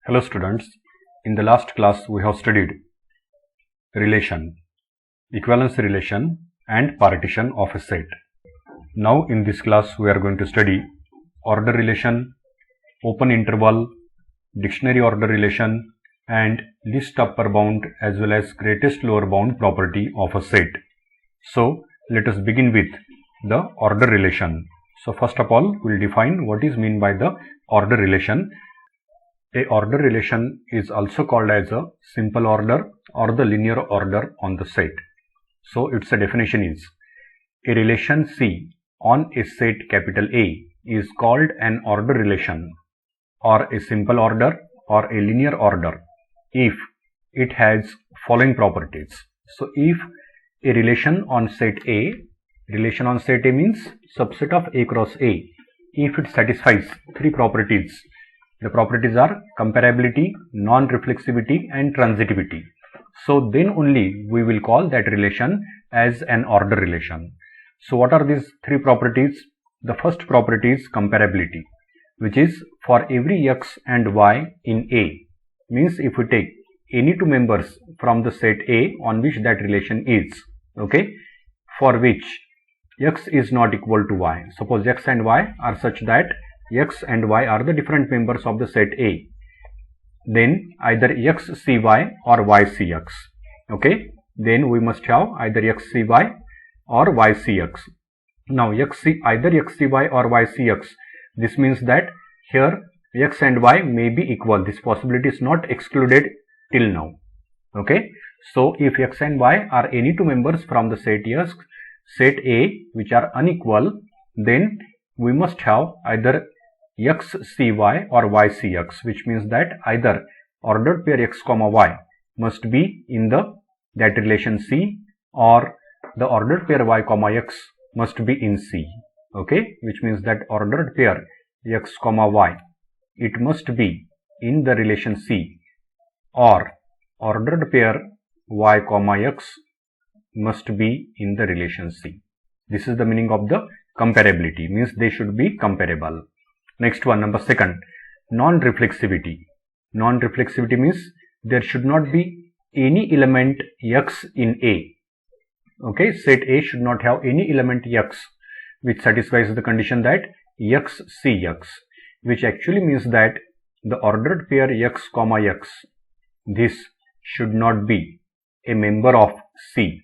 Hello students, in the last class we have studied relation, equivalence relation and partition of a set. Now in this class we are going to study order relation, open interval, dictionary order relation and least upper bound as well as greatest lower bound property of a set. So let us begin with the order relation. So first of all we will define what is meant by the order relation. A order relation is also called as a simple order or the linear order on the set. So its definition is a relation C on a set capital A is called an order relation or a simple order or a linear order if it has following properties. So if a relation on set A means subset of A cross A, if it satisfies three properties. The properties are comparability, non-reflexivity and transitivity. So then only we will call that relation as an order relation. So what are these three properties? The first property is comparability, which is for every x and y in A. Means if we take any two members from the set A on which that relation is, okay, for which x is not equal to y. Suppose x and y are such that x and y are the different members of the set A, then either x c y or y c x. Okay, then we must have either x c y or y c x. Now either x c y or y c x, this means that here x and y may be equal. This possibility is not excluded till now. Okay, so if x and y are any two members from the set A which are unequal, then we must have either x c y or y c x, which means that either ordered pair x comma y must be in that relation C or the ordered pair y comma x must be in C. Okay, which means that ordered pair x comma y, it must be in the relation C or ordered pair y comma x must be in the relation C. This is the meaning of the comparability, means they should be comparable. Next one, number second, non-reflexivity. Non-reflexivity means there should not be any element x in A. Okay, set A should not have any element x which satisfies the condition that x c x, which actually means that the ordered pair x comma x, this should not be a member of C.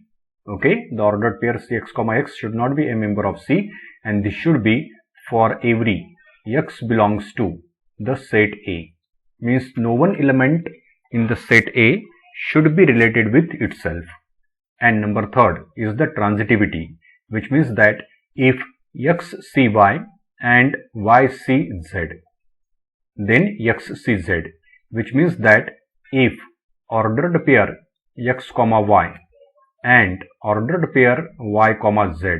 Okay, the ordered pair x comma x should not be a member of C, and this should be for every x belongs to the set A. Means no one element in the set A should be related with itself. And number third is the transitivity, which means that if x c y and y c z, then x c z, which means that if ordered pair x comma y and ordered pair y comma z,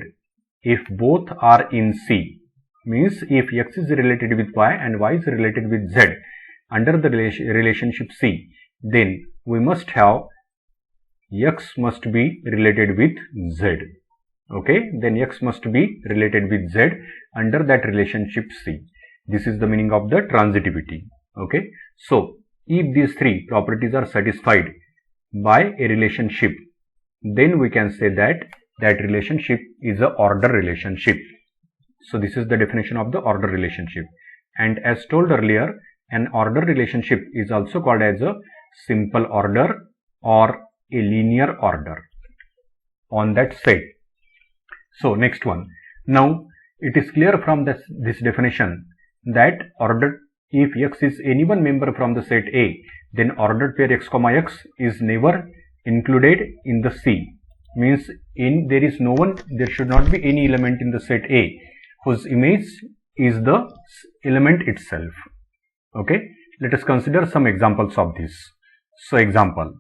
if both are in C, means if x is related with y and y is related with z under the relationship C, then we must have x must be related with z. Okay, then x must be related with z under that relationship C. This is the meaning of the transitivity. Okay, so if these three properties are satisfied by a relationship, then we can say that that relationship is an order relationship. So this is the definition of the order relationship. And as told earlier, an order relationship is also called as a simple order or a linear order on that set. So next one. Now it is clear from this definition that ordered, if x is any one member from the set A, then ordered pair x comma x is never included in the C. Means there should not be any element in the set A whose image is the element itself. Okay, let us consider some examples of this. So example,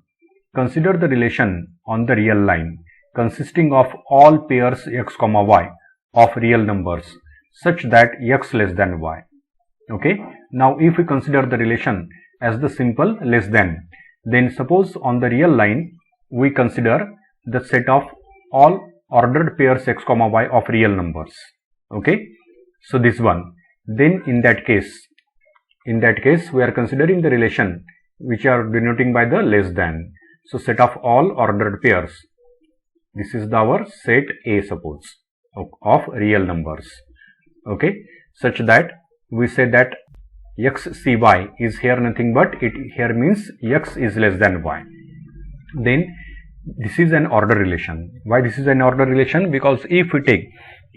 consider the relation on the real line consisting of all pairs x comma y of real numbers such that x less than y. Okay, now if we consider the relation as the simple less than, then suppose on the real line we consider the set of all ordered pairs x comma y of real numbers. Okay, so this one, then in that case In that case, we are considering the relation which are denoting by the less than. So set of all ordered pairs. This is our set A, suppose, of real numbers. Okay, such that we say that xcy is here nothing but it here means x is less than y. Then this is an order relation. Why this is an order relation? Because if we take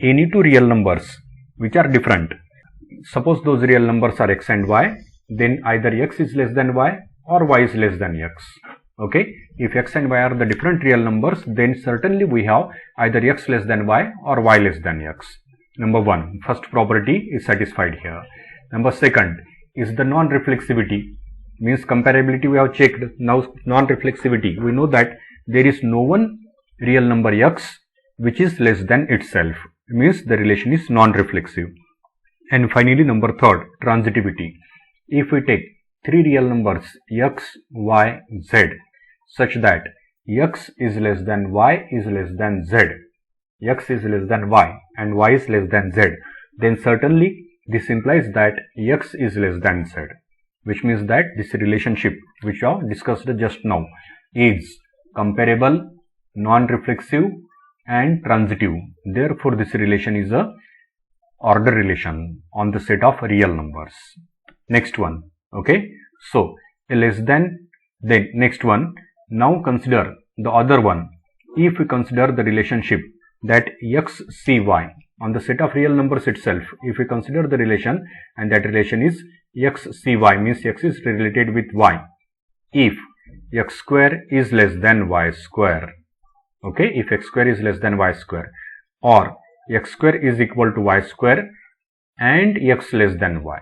any two real numbers which are different, suppose those real numbers are x and y, then either x is less than y or y is less than x. Okay, if x and y are the different real numbers, then certainly we have either x less than y or y less than x. Number one, first property is satisfied here. Number second is the non-reflexivity, means comparability we have checked. Now non-reflexivity, we know that there is no one real number x which is less than itself, means the relation is non-reflexive. And finally number third, transitivity. If we take three real numbers x, y, z, such that x is less than y is less than z, x is less than y and y is less than z, then certainly this implies that x is less than z, which means that this relationship which we have discussed just now is comparable, non-reflexive and transitive. Therefore, this relation is a order relation on the set of real numbers. Next one. Okay, so a less than, then next one. Now consider the other one. If we consider the relationship that xcy on the set of real numbers itself, if we consider the relation and that relation is xcy, means x is related with y, if x square is less than y square. Okay, if x square is less than y square, or x square is equal to y square and x less than y.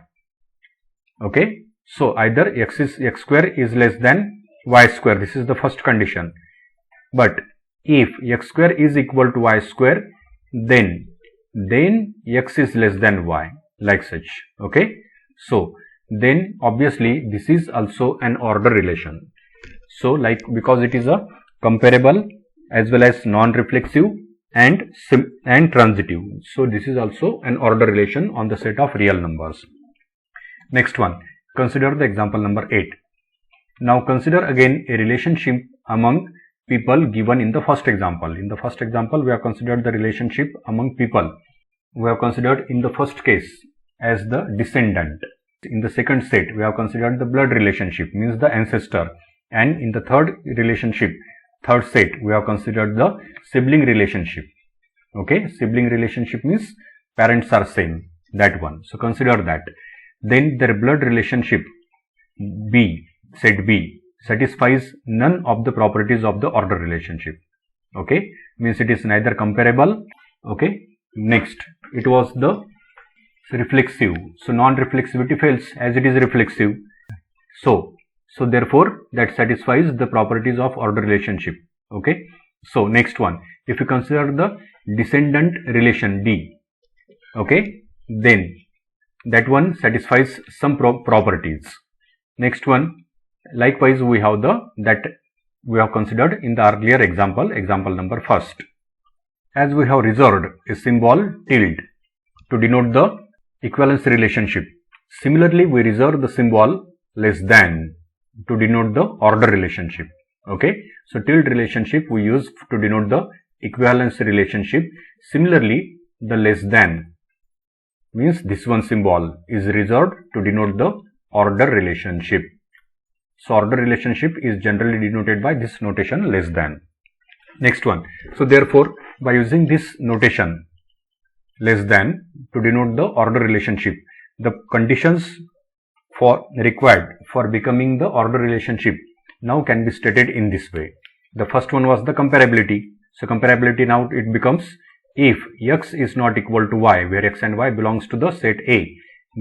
Okay, so either x square is less than y square, this is the first condition. But if x square is equal to y square, then x is less than y, like such. Okay, so then obviously this is also an order relation. So like, because it is a comparable as well as non-reflexive and transitive, so this is also an order relation on the set of real numbers. Next one, consider the example number 8. Now consider again a relationship among people given in the first example. In the first example, we have considered the relationship among people. We have considered in the first case as the descendant. In the second set, we have considered the blood relationship, means the ancestor. And in the third relationship, third set, we have considered the sibling relationship. Okay, sibling relationship means parents are same, that one. So consider that. Then their blood relationship B, set B, satisfies none of the properties of the order relationship. Okay, means it is neither comparable. Okay, next, it was the reflexive. So non-reflexivity fails as it is reflexive. So therefore that satisfies the properties of order relationship. Okay, so next one, if you consider the descendant relation D, okay, then that one satisfies some properties. Next one, likewise we have that we have considered in the earlier example number first. As we have reserved a symbol tilde to denote the equivalence relationship, similarly we reserve the symbol less than to denote the order relationship. Okay, so tilde relationship we use to denote the equivalence relationship. Similarly, the less than means this one symbol is reserved to denote the order relationship. So order relationship is generally denoted by this notation less than. Next one, so therefore by using this notation less than to denote the order relationship, the conditions required for becoming the order relationship now can be stated in this way. The first one was the comparability. So comparability, now it becomes if x is not equal to y, where x and y belongs to the set A,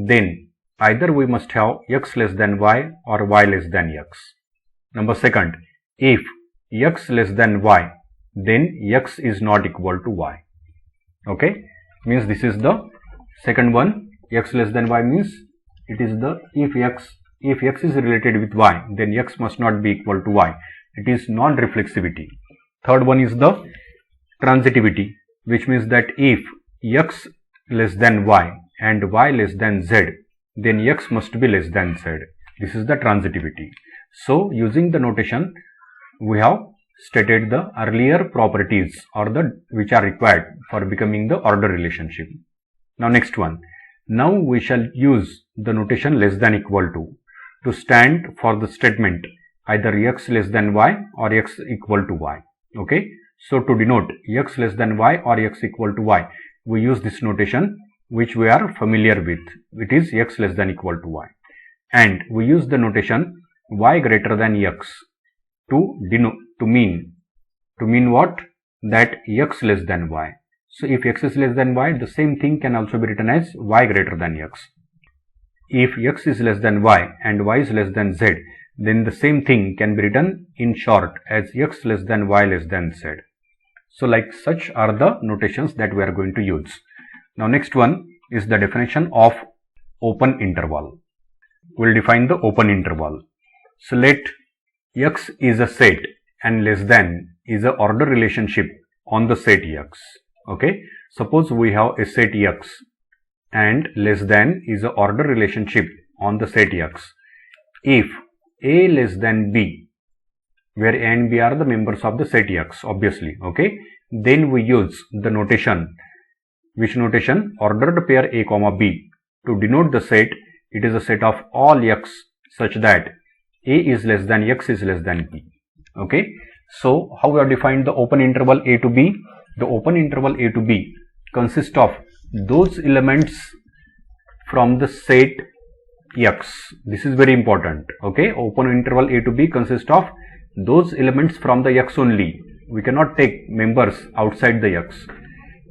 then either we must have x less than y or y less than x. Number second, if x less than y, then x is not equal to y. Okay, means this is the second one. X less than y means it is the if x is related with y, then x must not be equal to y. It is non-reflexivity. Third one is the transitivity, which means that if x less than y and y less than z, then x must be less than z. This is the transitivity. So using the notation, we have stated the earlier properties or the which are required for becoming the order relationship. Now next one. Now we shall use the notation less than equal to stand for the statement either x less than y or x equal to y. Okay. So to denote x less than y or x equal to y, we use this notation which we are familiar with. It is x less than equal to y. And we use the notation y greater than x to mean what? That x less than y. So if x is less than y, the same thing can also be written as y greater than x. If x is less than y and y is less than z, then the same thing can be written in short as x less than y less than z. So like such are the notations that we are going to use. Now next one is the definition of open interval. We will define the open interval. So let x is a set and less than is a order relationship on the set x. Okay. Suppose we have a set x and less than is a order relationship on the set x. If a less than b, where a and b are the members of the set x, obviously, okay, then we use the notation. Which notation? Ordered pair a comma b. To denote the set, it is a set of all x such that a is less than x is less than b. Okay. So how we have defined the open interval a to b? The open interval a to b consists of those elements from the set x. This is very important. Okay. Open interval a to b consists of those elements from the x only. We cannot take members outside the x.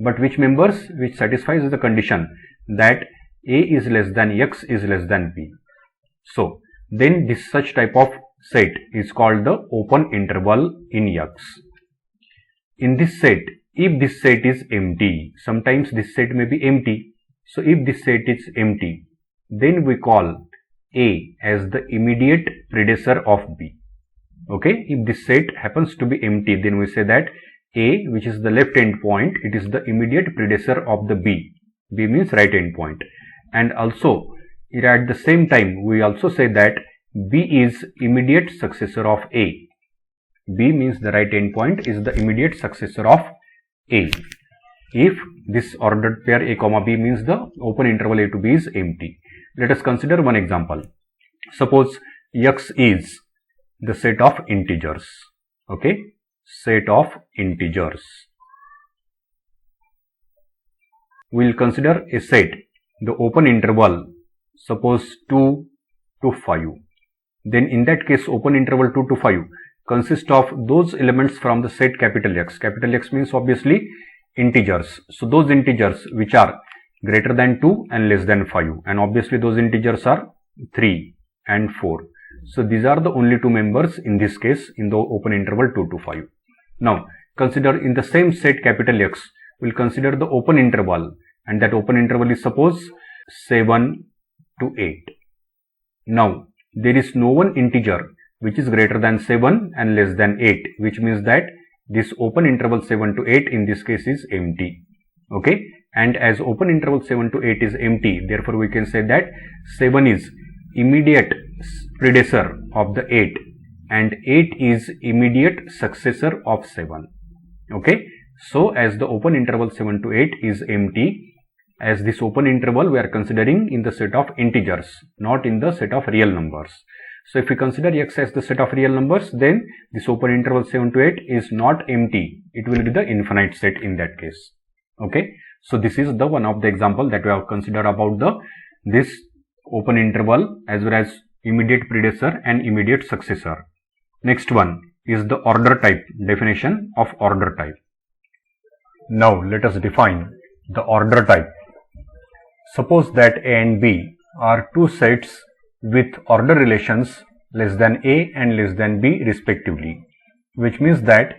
But which members? Which satisfies the condition that a is less than x is less than b. So then this such type of set is called the open interval in x. In this set, if this set is empty, sometimes this set may be empty. So if this set is empty, then we call a as the immediate predecessor of b. Okay. If this set happens to be empty, then we say that a, which is the left end point, it is the immediate predecessor of the b. B means right end point. And also at the same time we also say that b is immediate successor of a. B means the right end point is the immediate successor of a. If this ordered pair a comma b means the open interval a to b is empty. Let us consider one example. Suppose x is the set of integers. Okay. Set of integers. We will consider a set, the open interval, suppose 2 to 5. Then in that case, open interval 2 to 5 consists of those elements from the set capital X. Capital X means obviously integers. So those integers which are greater than 2 and less than 5, and obviously those integers are 3 and 4. So these are the only two members in this case in the open interval 2 to 5. Now consider in the same set capital X, we will consider the open interval, and that open interval is suppose 7 to 8. Now there is no one integer which is greater than 7 and less than 8, which means that this open interval 7 to 8 in this case is empty. Okay. And as open interval 7 to 8 is empty, therefore we can say that 7 is immediate predecessor of the 8 and 8 is immediate successor of 7. Okay. So as the open interval 7 to 8 is empty, as this open interval we are considering in the set of integers, not in the set of real numbers. So if we consider x as the set of real numbers, then this open interval 7 to 8 is not empty. It will be the infinite set in that case. Okay. So this is the one of the example that we have considered about this open interval as well as immediate predecessor and immediate successor. Next one is the order type, definition of order type. Now let us define the order type. Suppose that A and B are two sets with order relations less than A and less than B respectively, which means that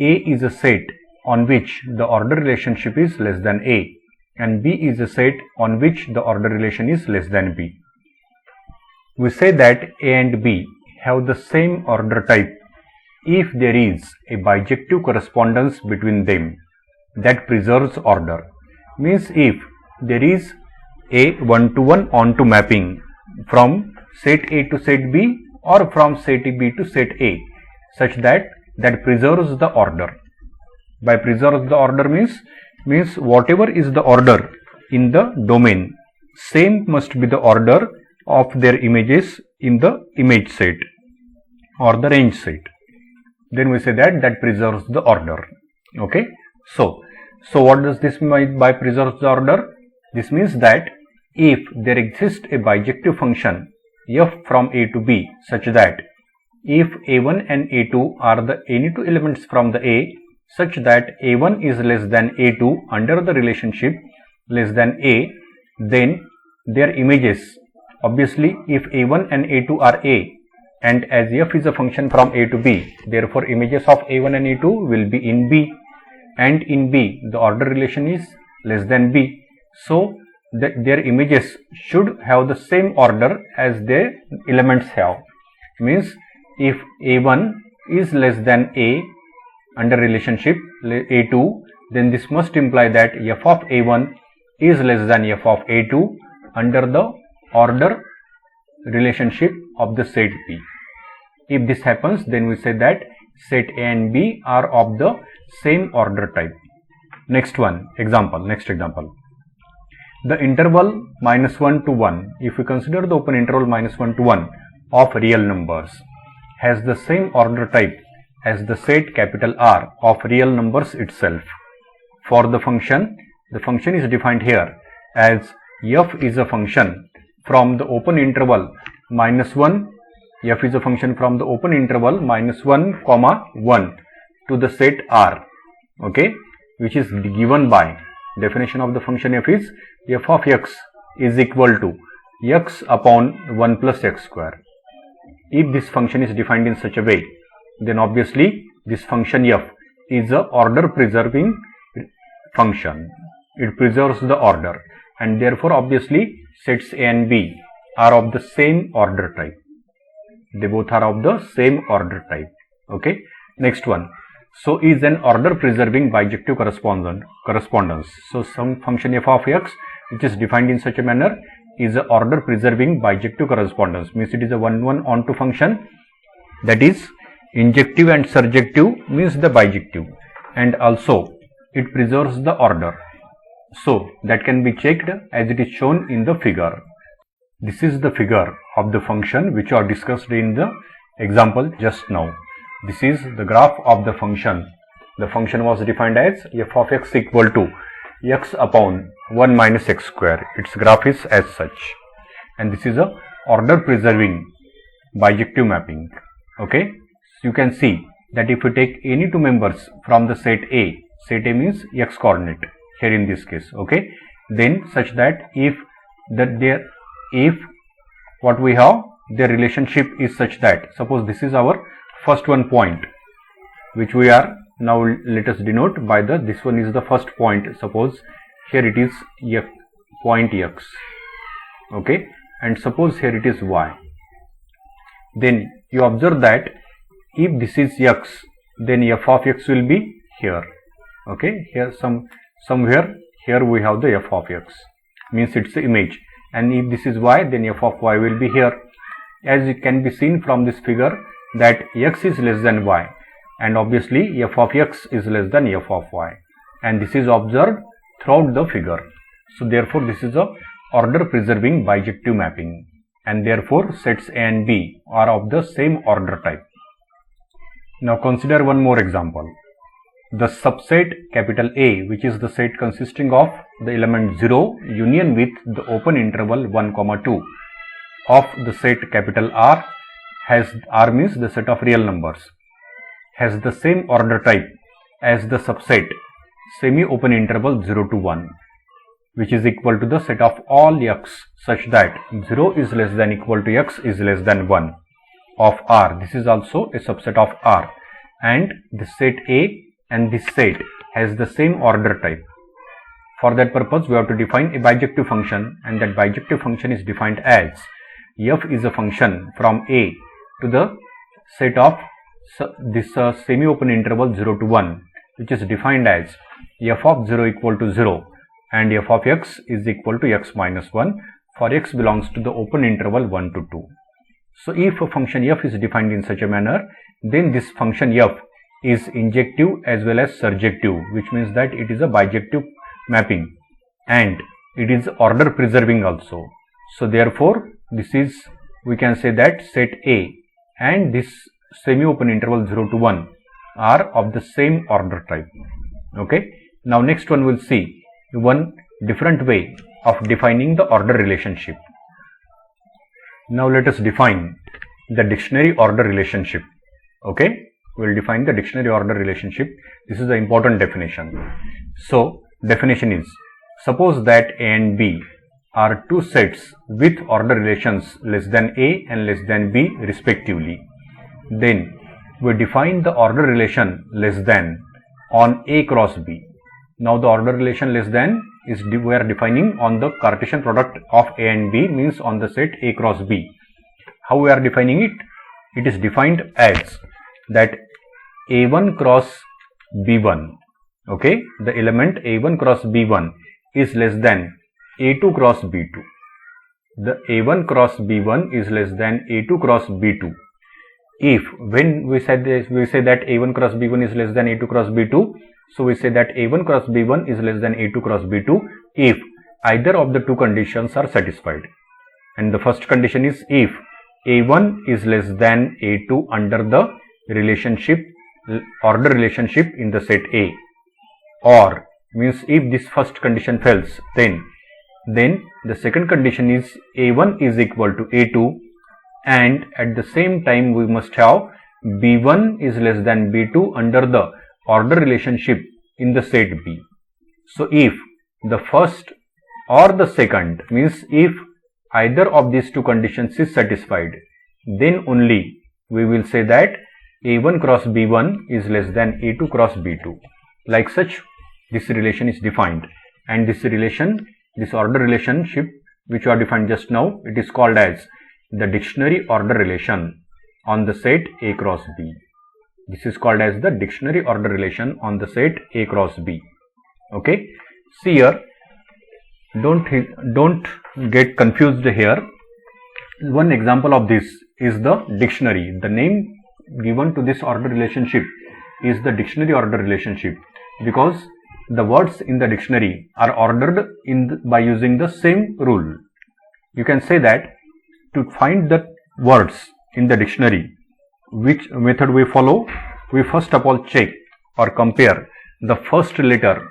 A is a set on which the order relationship is less than A and B is a set on which the order relation is less than B. We say that A and B have the same order type if there is a bijective correspondence between them that preserves order. Means if there is a one-to-one onto mapping from set A to set B or from set B to set A, such that preserves the order. By preserves the order means whatever is the order in the domain, same must be the order of their images in the image set or the range set. Then we say that preserves the order. Okay. So what does this mean by preserves the order? This means that if there exists a bijective function f from A to B such that if A1 and A2 are the any two elements from the A, such that A1 is less than A2 under the relationship less than A, then their images, obviously if A1 and A2 are A, and as f is a function from A to B, therefore images of A1 and A2 will be in B, and in B the order relation is less than B. So their images should have the same order as their elements have. Means if A1 is less than A under relationship A2, then this must imply that f of A1 is less than f of A2 under the order relationship of the set B. If this happens, then we say that set A and B are of the same order type. Next example. The interval -1 to 1, if we consider the open interval -1 to 1 of real numbers, has the same order type as the set capital R of real numbers itself. For the function is defined here as f is a function from the open interval -1, f is a function from the open interval -1, 1 to the set R, okay, which is given by definition of the function f is f of x is equal to x upon 1 plus x square. If this function is defined in such a way, then obviously this function f is a order preserving function. It preserves the order, and therefore obviously sets A and B are of the same order type. They both are of the same order type. Okay. Next one. So is an order preserving bijective correspondence. So some function f of x which is defined in such a manner is a order preserving bijective correspondence. Means it is a 1-1 onto function, that is injective and surjective means the bijective, and also it preserves the order. So that can be checked as it is shown in the figure. This is the figure of the function which are discussed in the example just now. This is the graph of the function. The function was defined as f of x equal to x upon 1 minus x square. Its graph is as such, and this is a order preserving bijective mapping. Okay, so you can see that if we take any two members from the set A means x coordinate here in this case, okay, then such that if what we have, their relationship is such that, suppose this is our first one point which we are now, let us denote by the, this one is the first point, suppose here it is point x, okay, and suppose here it is y. Then you observe that if this is x, then f of x will be here, okay, here somewhere here we have the f of x, means it's the image, and if this is y, then f of y will be here. As it can be seen from this figure that x is less than y, and obviously f of x is less than f of y, and this is observed throughout the figure. So therefore this is a order preserving bijective mapping, and therefore sets A and B are of the same order type. Now consider one more example. The subset capital A, which is the set consisting of the element 0 union with the open interval 1, 2 of the set capital R, has, R means the set of real numbers, has the same order type as the subset semi open interval 0 to 1, which is equal to the set of all x such that 0 is less than equal to x is less than 1 of R. This is also a subset of R, and the set A and this set has the same order type. For that purpose we have to define a bijective function, and that bijective function is defined as f is a function from A to the set of this semi open interval 0 to 1, which is defined as f of 0 equal to 0 and f of x is equal to x minus 1 for x belongs to the open interval 1 to 2. So if a function f is defined in such a manner, then this function f is injective as well as surjective, which means that it is a bijective mapping and it is order preserving also. So therefore this is, we can say that set A and this semi open interval 0 to 1 are of the same order type. Okay. Now next one we'll see one different way of defining the order relationship. Now let us define the dictionary order relationship. Okay, we will define the dictionary order relationship. This is the important definition. So definition is, suppose that A and B are two sets with order relations less than A and less than B respectively. Then we define the order relation less than on A cross B. Now the order relation less than is we are defining on the Cartesian product of A and B, means on the set A cross B. How we are defining it? It is defined as that A1 cross B1. Okay, the element A1 cross B1 is less than A2 cross B2. The A1 cross B1 is less than A2 cross B2. If when we say this, we say that A1 cross B1 is less than A2 cross B2. So we say that A1 cross B1 is less than A2 cross B2 if either of the two conditions are satisfied. And the first condition is if A1 is less than A2 under the relationship, order relationship in the set A, or means if this first condition fails, then the second condition is A1 is equal to A2, and at the same time we must have B1 is less than B2 under the order relationship in the set B. So if the first or the second, means if either of these two conditions is satisfied, then only we will say that A1 cross B1 is less than A2 cross B2. Like such, this relation is defined, and this relation, this order relationship which we are defined just now, it is called as the dictionary order relation on the set A cross B. This is called as the dictionary order relation on the set A cross B. Okay. See here, don't get confused here. One example of this is the dictionary. The name given to this order relationship is the dictionary order relationship, because the words in the dictionary are ordered by using the same rule. You can say that to find the words in the dictionary, which method we follow? We first of all check or compare the first letter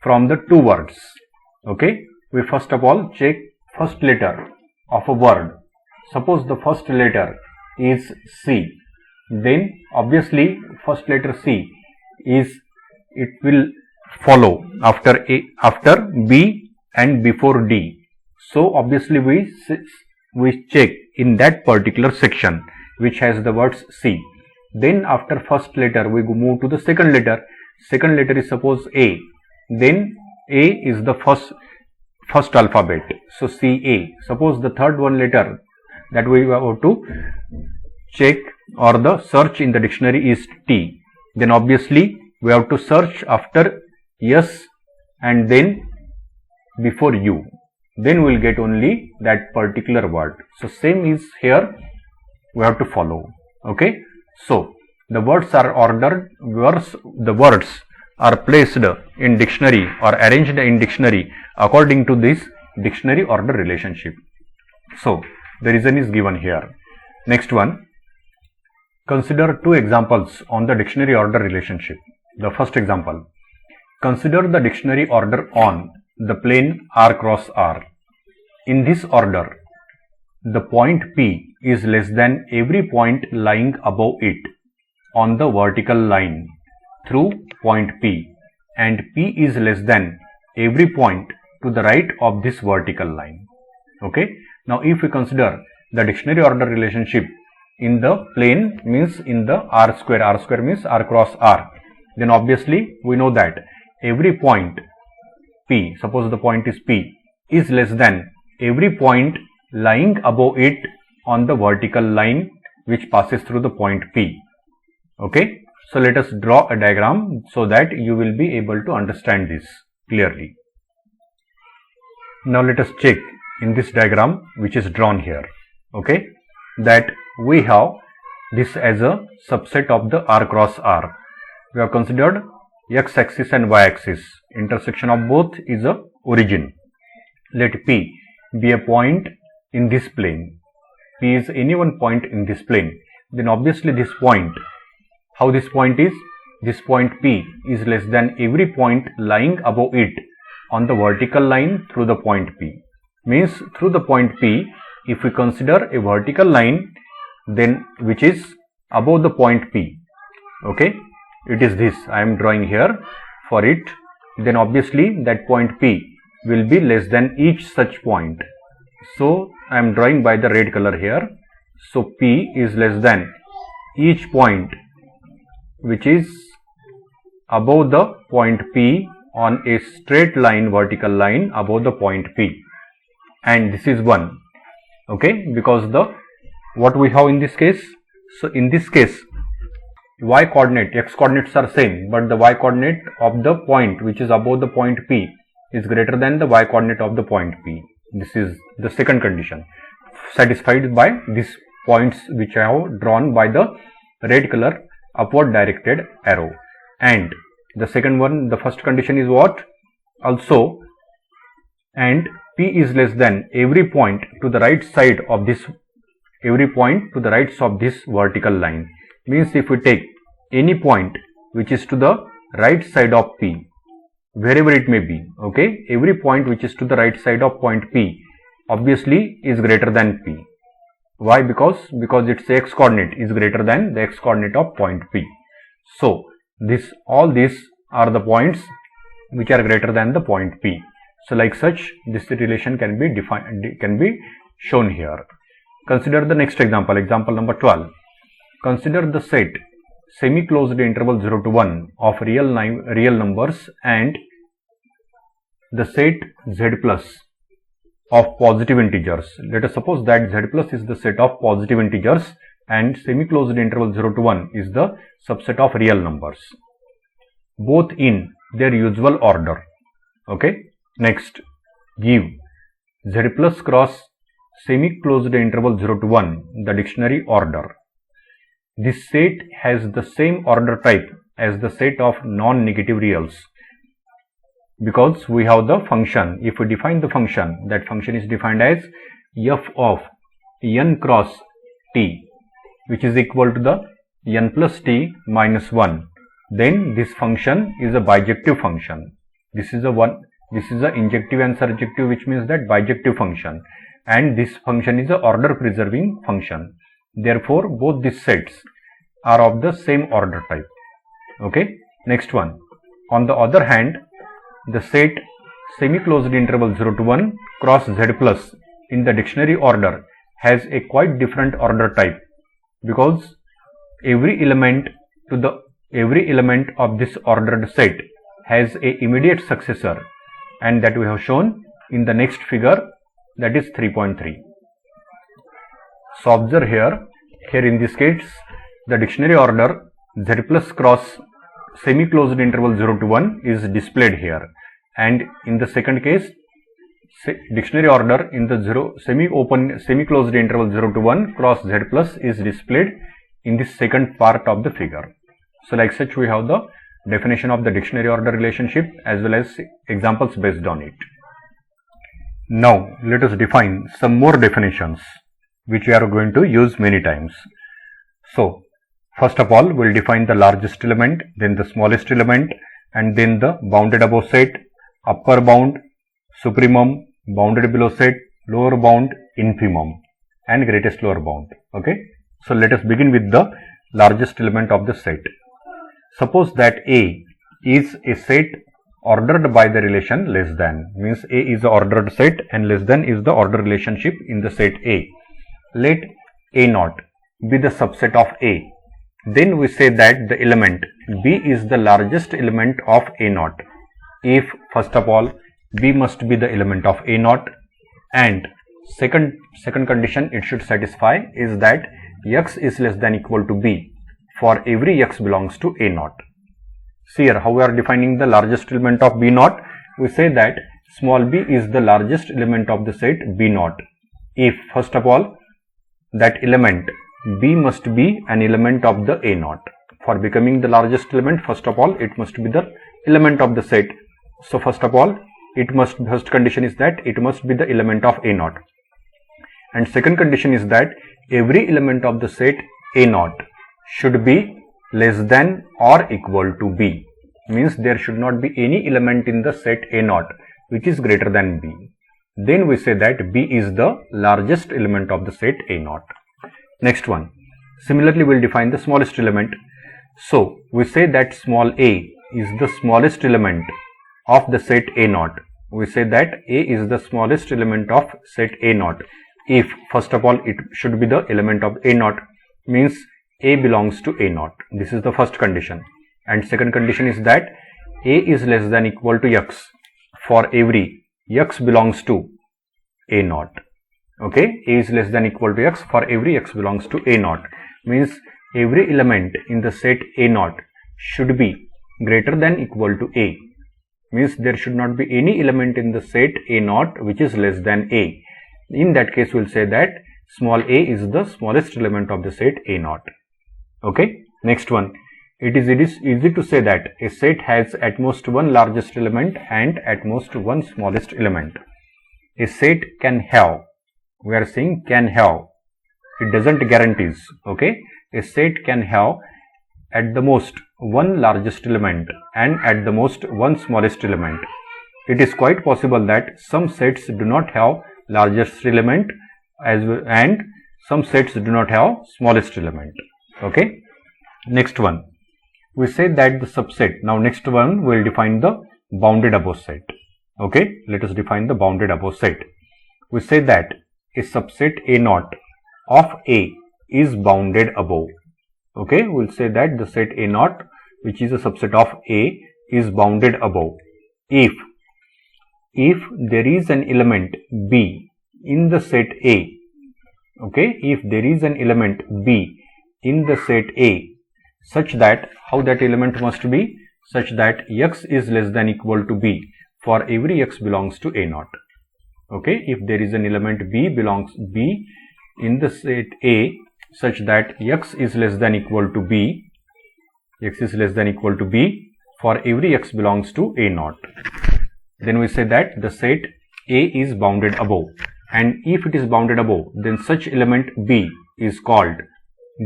from the two words. Okay, we first of all check first letter of a word. Suppose the first letter is C, then obviously first letter C is, it will follow after A, after B and before D. So obviously we check in that particular section which has the words C. Then after first letter we move to the second letter. Second letter is suppose A. Then A is the first alphabet. So CA. Suppose the third one letter that we have to check or the search in the dictionary is T. Then obviously we have to search after S and then before U. Then we will get only that particular word. So same is here, we have to follow. Okay. So the words are ordered, the words are placed in dictionary or arranged in dictionary according to this dictionary order relationship. So the reason is given here. Next one, consider two examples on the dictionary order relationship. The first example, consider the dictionary order on the plane R cross R. In this order, the point P is less than every point lying above it on the vertical line through point P, and P is less than every point to the right of this vertical line. Okay. Now if we consider the dictionary order relationship in the plane, means in the R square means R cross R, then obviously we know that every point P, suppose the point is P, is less than every point lying above it on the vertical line which passes through the point P. Okay. So let us draw a diagram so that you will be able to understand this clearly. Now let us check in this diagram which is drawn here, okay, that we have this as a subset of the R cross R. We have considered x-axis and y-axis. Intersection of both is a origin. Let P be a point in this plane. P is any one point in this plane. Then obviously this point, how this point is? This point P is less than every point lying above it on the vertical line through the point P. Means through the point P, if we consider a vertical line, then which is above the point P, okay, it is this I am drawing here for it, then obviously that point P will be less than each such point. So I am drawing by the red color here. So P is less than each point which is above the point P on a straight line, vertical line above the point P, and this is 1, okay, because the what we have in this case. So in this case, y coordinate, x coordinates are same, but the y coordinate of the point which is above the point P is greater than the y coordinate of the point P. This is the second condition satisfied by these points which I have drawn by the red color upward directed arrow. And the second one, the first condition is what? Also, and P is less than every point to the right side of this, every point to the right of this vertical line. Means if we take any point which is to the right side of P, wherever it may be, okay, every point which is to the right side of point P obviously is greater than P. Why? Because its x coordinate is greater than the x coordinate of point P. So this, all these are the points which are greater than the point P. So like such, this relation can be defined, can be shown here. Consider the next example, example number 12. Consider the set semi-closed interval 0 to 1 of real numbers and the set z plus of positive integers. Let us suppose that z plus is the set of positive integers and semi-closed interval 0 to 1 is the subset of real numbers, both in their usual order, okay. Next, give z plus cross semi-closed interval 0 to 1 the dictionary order. This set has the same order type as the set of non-negative reals, because we have the function. If we define the function, that function is defined as f of n cross t, which is equal to the n plus t minus 1. Then this function is a bijective function. This is a injective and surjective, which means that bijective function, and this function is a order preserving function. Therefore both these sets are of the same order type, okay. Next one, on the other hand, the set semi-closed interval 0 to 1 cross z plus in the dictionary order has a quite different order type, because every element of this ordered set has a immediate successor, and that we have shown in the next figure, that is 3.3. So observe here in this case, the dictionary order z plus cross semi-closed interval 0 to 1 is displayed here, and in the second case, dictionary order in the semi-closed interval 0 to 1 cross z plus is displayed in this second part of the figure. So like such, we have the definition of the dictionary order relationship as well as examples based on it. Now let us define some more definitions which we are going to use many times. So first of all, we will define the largest element, then the smallest element, and then the bounded above set, upper bound, supremum, bounded below set, lower bound, infimum, and greatest lower bound, okay. So let us begin with the largest element of the set. Suppose that A is a set ordered by the relation less than, means A is the ordered set and less than is the order relationship in the set A. Let A naught be the subset of A. Then we say that the element B is the largest element of A naught. If first of all B must be the element of A naught, and second condition it should satisfy is that x is less than equal to B for every x belongs to A naught. See here how we are defining the largest element of B naught. We say that small b is the largest element of the set B naught if, first of all, that element B must be an element of the A naught. For becoming the largest element, first of all, it must be the element of the set. So first of all, first condition is that it must be the element of A naught. And second condition is that every element of the set A naught should be less than or equal to B. Means there should not be any element in the set A naught which is greater than B. Then we say that B is the largest element of the set A naught. Next one. Similarly, we will define the smallest element. So we say that small a is the smallest element of the set A naught. We say that A is the smallest element of set A naught if, first of all, it should be the element of A naught, means A belongs to A naught. This is the first condition. And second condition is that A is less than equal to x for every x belongs to A naught. Okay, A is less than equal to x for every x belongs to A naught, means every element in the set A naught should be greater than equal to A, means there should not be any element in the set A naught which is less than A. In that case, we will say that small a is the smallest element of the set A naught. Okay, next one. It is easy to say that a set has at most one largest element and at most one smallest element. A set can have, we are saying can have, it doesn't guarantees. Okay, a set can have at the most one largest element and at the most one smallest element. It is quite possible that some sets do not have largest element as well, and some sets do not have smallest element. Okay, next one. We say that the subset. Now next one we will define the bounded above set. Okay, let us define the bounded above set. We say that a subset A naught of A is bounded above. Okay, we will say that the set A naught, which is a subset of A, is bounded above if there is an element B in the set A. Okay, if there is an element B in the set A such that, how that element must be, such that x is less than equal to B for every x belongs to A naught. Okay, if there is an element B in the set A such that x is less than equal to B, for every x belongs to A naught, then we say that the set A is bounded above. And if it is bounded above, then such element B is called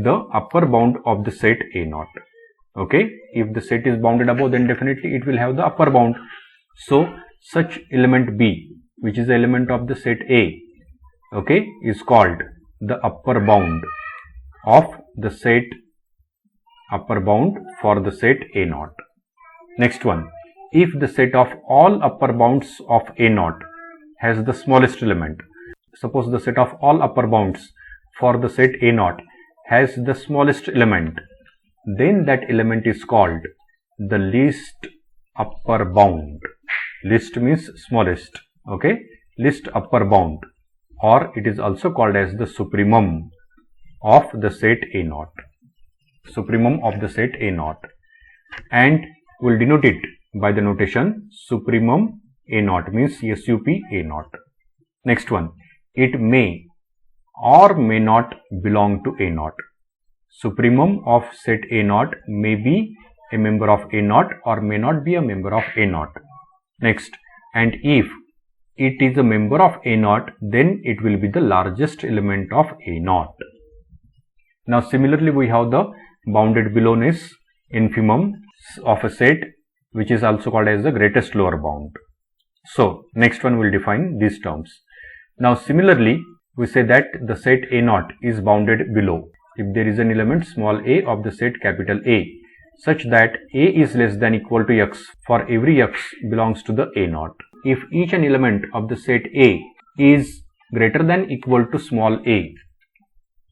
the upper bound of the set A naught. Okay, if the set is bounded above, then definitely it will have the upper bound. So such element B, which is the element of the set A, okay, is called the upper bound of the set, upper bound for the set A naught. Next one. If the set of all upper bounds of A naught has the smallest element, suppose the set of all upper bounds for the set A naught has the smallest element, then that element is called the least upper bound. Least means smallest. Okay, least upper bound, or it is also called as the supremum of the set A naught. Supremum of the set A naught, and we will denote it by the notation supremum A naught, means SUP A naught. Next one. It may or may not belong to A naught. Supremum of set A naught may be a member of A naught or may not be a member of A naught. Next. And if it is a member of A naught, then it will be the largest element of A naught. Now similarly, we have the bounded belowness infimum of a set, which is also called as the greatest lower bound. So next one will define these terms. Now similarly, we say that the set A naught is bounded below if there is an element small a of the set capital A such that A is less than equal to x for every x belongs to the A naught. If each an element of the set A is greater than equal to small a,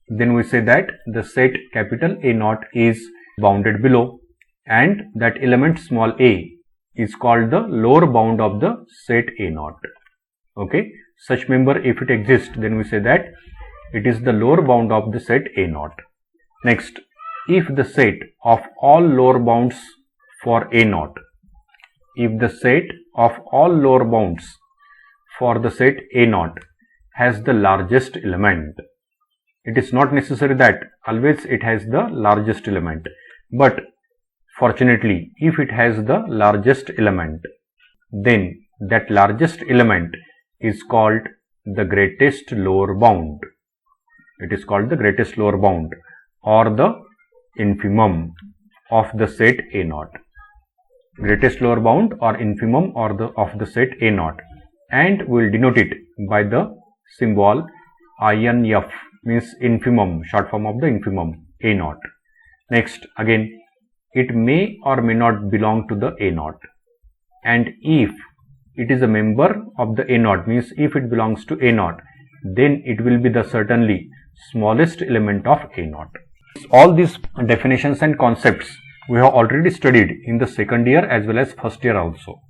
then we say that the set capital A naught is bounded below, and that element small a is called the lower bound of the set A naught. Okay, such member, if it exists, then we say that it is the lower bound of the set A naught. Next, if the set of all lower bounds for A naught, if the set of all lower bounds for the set A0 has the largest element. It is not necessary that always it has the largest element, but fortunately if it has the largest element, then that largest element is called the greatest lower bound. It is called the greatest lower bound or the infimum of the set A0. Greatest lower bound or infimum or of the set A0, and we will denote it by the symbol INF, means infimum, short form of the infimum A0. Next, again, it may or may not belong to the A0, and if it is a member of the A0, means if it belongs to A0, then it will be the certainly smallest element of A0. All these definitions and concepts we have already studied in the second year as well as first year also.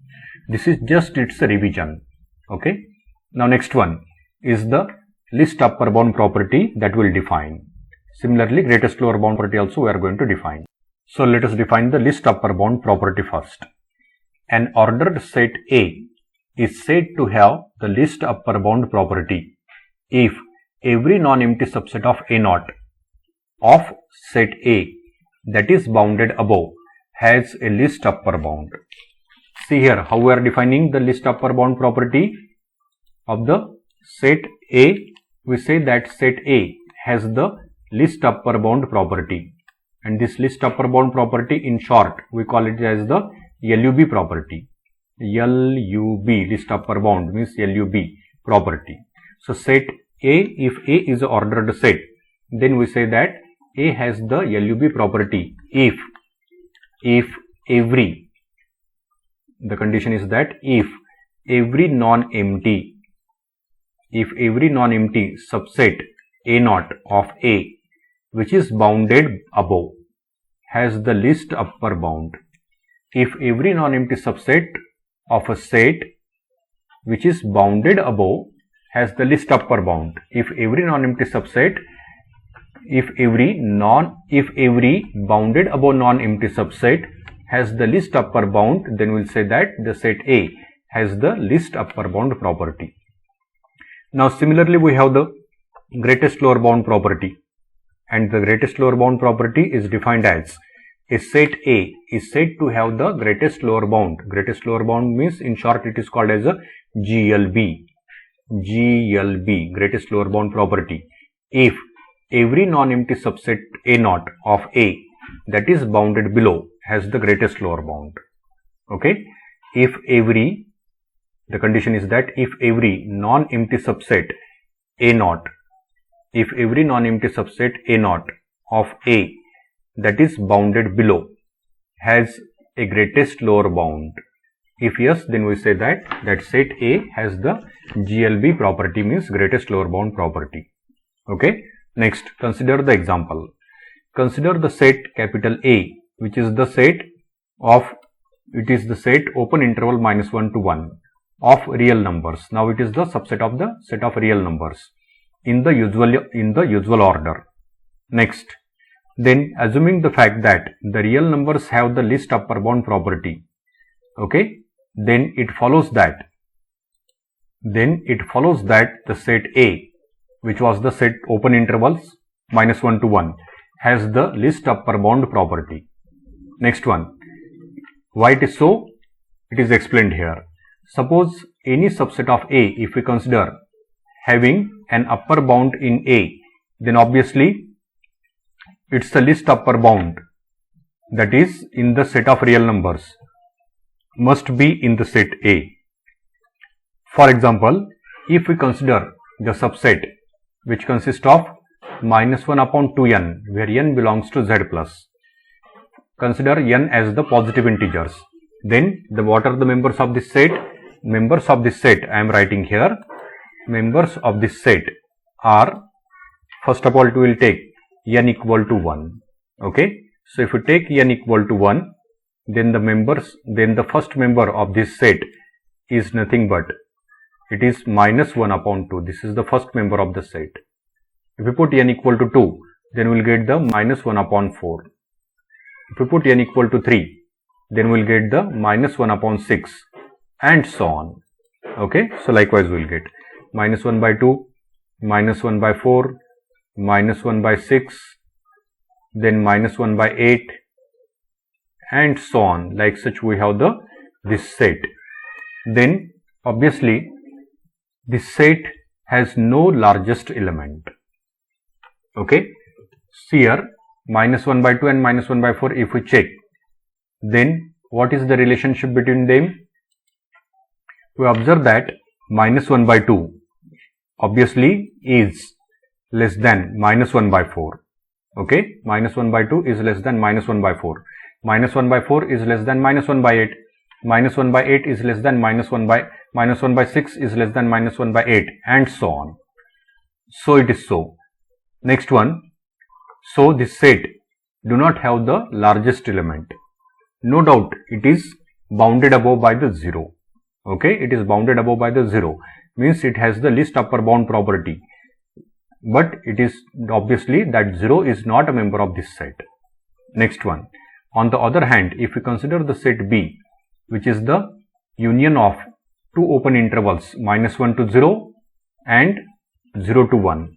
This is just its a revision. Okay. Now next one is the least upper bound property that we will define. Similarly, greatest lower bound property also we are going to define. So let us define the least upper bound property first. An ordered set A is said to have the least upper bound property if every non-empty subset of A0 of set A that is bounded above has a least upper bound. See here how we are defining the least upper bound property of the set A. We say that set A has the least upper bound property, and this least upper bound property in short we call it as the LUB property. LUB, least upper bound, means LUB property. So set A, if A is an ordered set, then we say that A has the LUB property if every, the condition is that if every non-empty subset A0 of A which is bounded above has the least upper bound. If every non-empty subset of a set which is bounded above has the least upper bound. If every non-empty subset, if every bounded above non-empty subset has the least upper bound, then we will say that the set A has the least upper bound property. Now similarly we have the greatest lower bound property, and the greatest lower bound property is defined as a set A is said to have the greatest lower bound. Greatest lower bound means in short it is called as a GLB. GLB, greatest lower bound property, if every non-empty subset A0 of A that is bounded below has the greatest lower bound. Okay, if every, the condition is that if every non-empty subset A0, if every non-empty subset A0 of A that is bounded below has a greatest lower bound. If yes, then we say that set A has the GLB property, means greatest lower bound property. Okay. Next, consider the example. Consider the set capital A, which is the set of, it is the set open interval -1 to 1 of real numbers. Now it is the subset of the set of real numbers in the usual order. Next, then assuming the fact that the real numbers have the least upper bound property, okay, then it follows that the set A, which was the set open intervals -1 to 1, has the least upper bound property. Next one, why it is so? It is explained here. Suppose any subset of A, if we consider having an upper bound in A, then obviously it's the least upper bound, that is in the set of real numbers, must be in the set A. For example, if we consider the subset which consists of -1/2n, where n belongs to z plus, consider n as the positive integers, then what are the members of this set? Members of this set, I am writing here, members of this set are, first of all we will take n equal to 1. Okay, so if we take n equal to 1, then the first member of this set is nothing but, it is -1/2. This is the first member of the set. If we put n equal to 2, then we will get the -1/4. If we put n equal to 3, then we will get the -1/6, and so on. Okay, so likewise we will get minus 1 by 2, minus 1 by 4, minus 1 by 6, then minus 1 by 8, and so on. Like such we have this set. Then obviously this set has no largest element. Okay, see here minus 1 by 2 and minus 1 by 4, if we check, then what is the relationship between them? We observe that minus 1 by 2 obviously is less than minus 1 by 4. Okay, minus 1 by 2 is less than minus 1 by 4. Minus 1 by 4 is less than minus 1 by 8. Minus 1 by 8 is less than minus 1 by 6 is less than minus 1 by 8, and so on. So it is so. Next one. So this set do not have the largest element. No doubt it is bounded above by the 0. Okay, it is bounded above by the 0, means it has the least upper bound property, but it is obviously that 0 is not a member of this set. Next one. On the other hand, if we consider the set B, which is the union of two open intervals minus 1 to 0 and 0 to 1,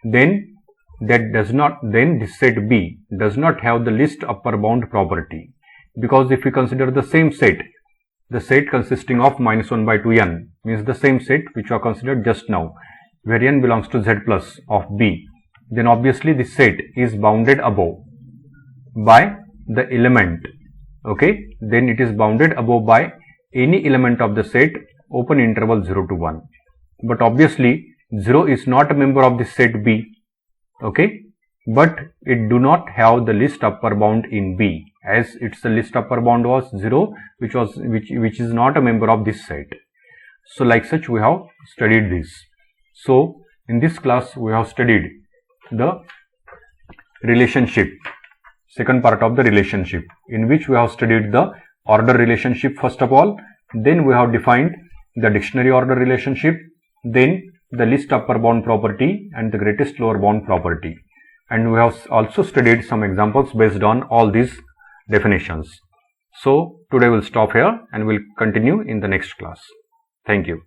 then this set B does not have the least upper bound property, because if we consider the same set, the set consisting of minus 1 by 2n, means the same set which we have considered just now, where n belongs to z plus of B, then obviously this set is bounded above by the element. Okay, then it is bounded above by any element of the set open interval 0 to 1. But obviously 0 is not a member of this set B. Okay, but it do not have the least upper bound in B, as its least upper bound was 0, which is not a member of this set. So like such we have studied this. So in this class we have studied the relationship, second part of the relationship, in which we have studied the order relationship first of all, then we have defined the dictionary order relationship, then the least upper bound property and the greatest lower bound property, and we have also studied some examples based on all these definitions. So today we'll stop here and we'll continue in the next class. Thank you.